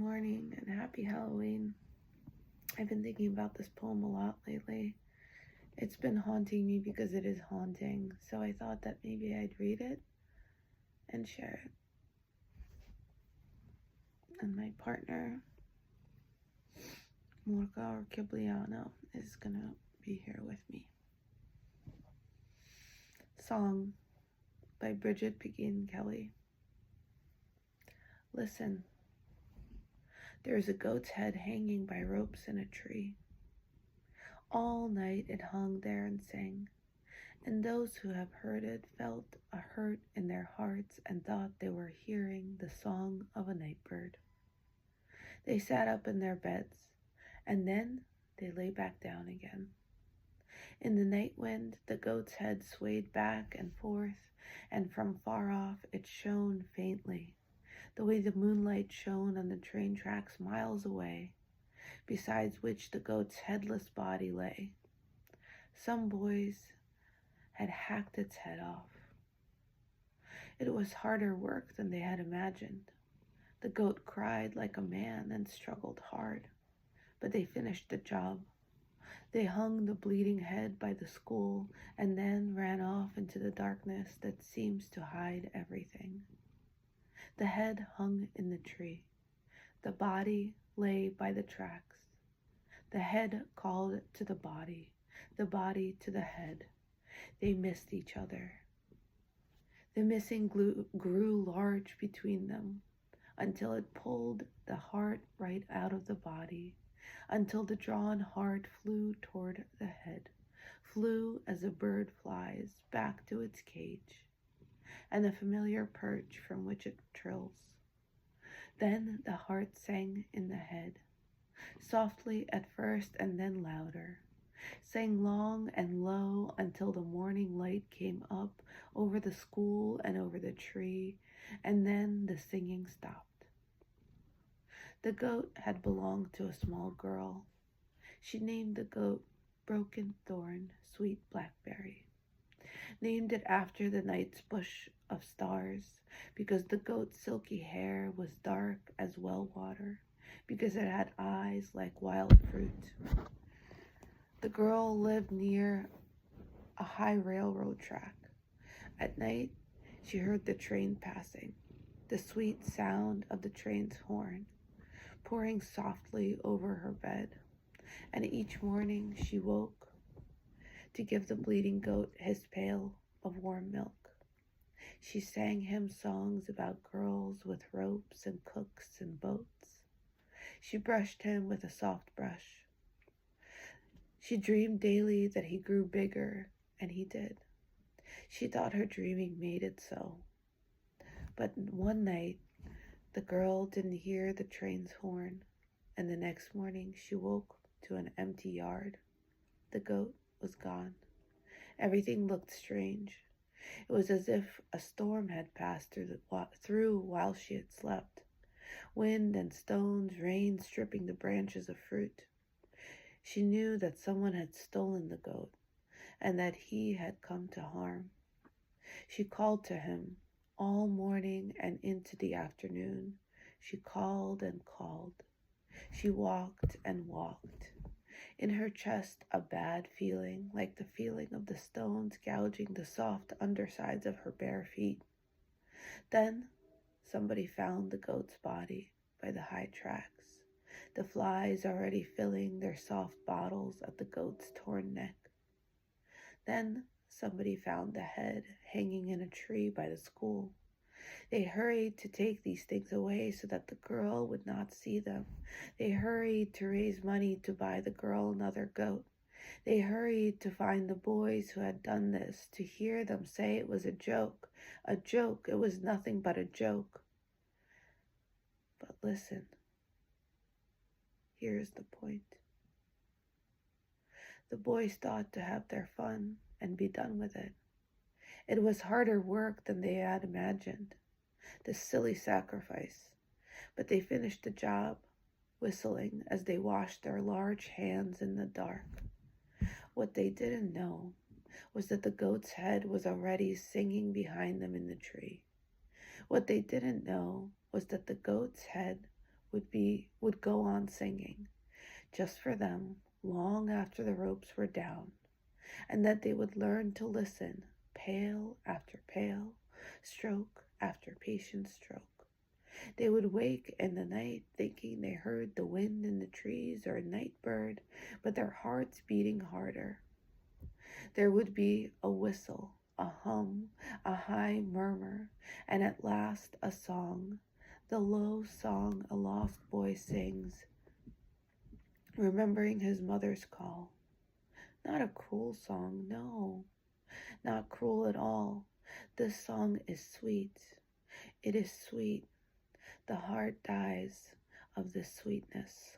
morning and happy Halloween. I've been thinking about this poem a lot lately. It's been haunting me because it is haunting, so I thought that maybe I'd read it and share it. And my partner, Morka or Kibliano, is gonna be here with me. Song by Brigit Pegeen Kelly. Listen. There is a goat's head hanging by ropes in a tree. All night it hung there and sang, and those who have heard it felt a hurt in their hearts and thought they were hearing the song of a night bird. They sat up in their beds, and then they lay back down again. In the night wind, the goat's head swayed back and forth, and from far off it shone faintly, the way the moonlight shone on the train tracks miles away, besides which the goat's headless body lay. Some boys had hacked its head off. It was harder work than they had imagined. The goat cried like a man and struggled hard, but they finished the job. They hung the bleeding head by the school and then ran off into the darkness that seems to hide everything. The head hung in the tree. The body lay by the tracks. The head called to the body to the head. They missed each other. The missing grew large between them until it pulled the heart right out of the body, until the drawn heart flew toward the head, flew as a bird flies back to its cage and the familiar perch from which it trills. Then the heart sang in the head, softly at first and then louder, sang long and low until the morning light came up over the school and over the tree, and then the singing stopped. The goat had belonged to a small girl. She named the goat Broken Thorn Sweet Blackberry, named it after the night's bush of stars, because the goat's silky hair was dark as well water, because it had eyes like wild fruit. The girl lived near a high railroad track. At night, she heard the train passing, the sweet sound of the train's horn, pouring softly over her bed, and each morning she woke to give the bleeding goat his pail of warm milk. She sang him songs about girls with ropes and cooks and boats. She brushed him with a soft brush. She dreamed daily that he grew bigger, and he did. She thought her dreaming made it so. But one night, the girl didn't hear the train's horn, and the next morning she woke to an empty yard. The goat was gone. Everything looked strange. It was as if a storm had passed through while she had slept. Wind and stones, rain stripping the branches of fruit. She knew that someone had stolen the goat, and that he had come to harm. She called to him all morning and into the afternoon. She called and called. She walked and walked. In her chest, a bad feeling, like the feeling of the stones gouging the soft undersides of her bare feet. Then somebody found the goat's body by the high tracks, the flies already filling their soft bottles at the goat's torn neck. Then somebody found the head hanging in a tree by the school. They hurried to take these things away so that the girl would not see them. They hurried to raise money to buy the girl another goat. They hurried to find the boys who had done this, to hear them say it was a joke. A joke. It was nothing but a joke. But listen. Here's the point. The boys thought to have their fun and be done with it. It was harder work than they had imagined. This silly sacrifice. But they finished the job, whistling as they washed their large hands in the dark. What they didn't know was that the goat's head was already singing behind them in the tree. What they didn't know was that the goat's head would go on singing, just for them, long after the ropes were down, and that they would learn to listen, pail after pail, stroke after patient stroke. They would wake in the night thinking they heard the wind in the trees or a night bird, but their hearts beating harder. There would be a whistle, a hum, a high murmur, and at last a song, the low song a lost boy sings, remembering his mother's call. Not a cruel song, no, not cruel at all. This song is sweet. It is sweet. The heart dies of this sweetness.